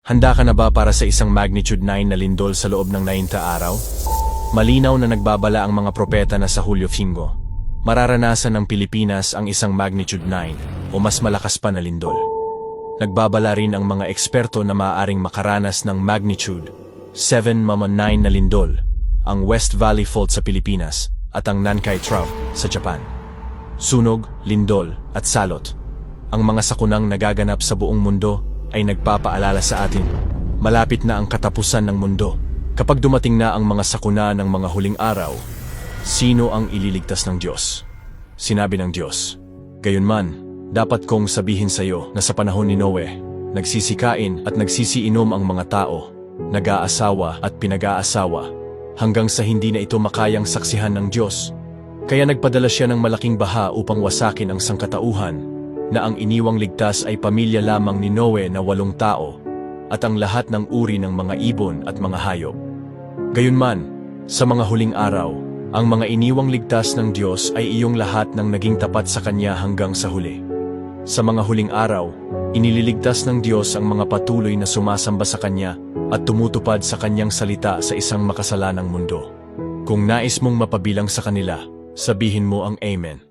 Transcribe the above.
Handa ka na ba para sa isang magnitude 9 na lindol sa loob ng 90 araw? Malinaw na nagbabala ang mga propeta na sa Hulyo 5, mararanasan ng Pilipinas ang isang magnitude 9 o mas malakas pa na lindol. Nagbabala rin ang mga eksperto na maaaring makaranas ng magnitude 7.9 na lindol, ang West Valley Fault sa Pilipinas at ang Nankai Trough sa Japan. Sunog, lindol at salot. Ang mga sakunang nagaganap sa buong mundo ay nagpapaalala sa atin, malapit na ang katapusan ng mundo. Kapag dumating na ang mga sakuna ng mga huling araw, sino ang ililigtas ng Diyos? Sinabi ng Diyos, "Gayunman, dapat kong sabihin sa iyo na sa panahon ni Noe, nagsisikain at nagsisiinom ang mga tao, nag-aasawa at pinag-aasawa, hanggang sa hindi na ito makayang saksihan ng Diyos. Kaya nagpadala siya ng malaking baha upang wasakin ang sangkatauhan, na ang iniwang ligtas ay pamilya lamang ni Noe na 8 tao, at ang lahat ng uri ng mga ibon at mga hayop. Gayunman, sa mga huling araw, ang mga iniwang ligtas ng Diyos ay iyong lahat ng naging tapat sa Kanya hanggang sa huli. Sa mga huling araw, inililigtas ng Diyos ang mga patuloy na sumasamba sa Kanya at tumutupad sa Kanyang salita sa isang makasalanang mundo. Kung nais mong mapabilang sa kanila, sabihin mo ang Amen."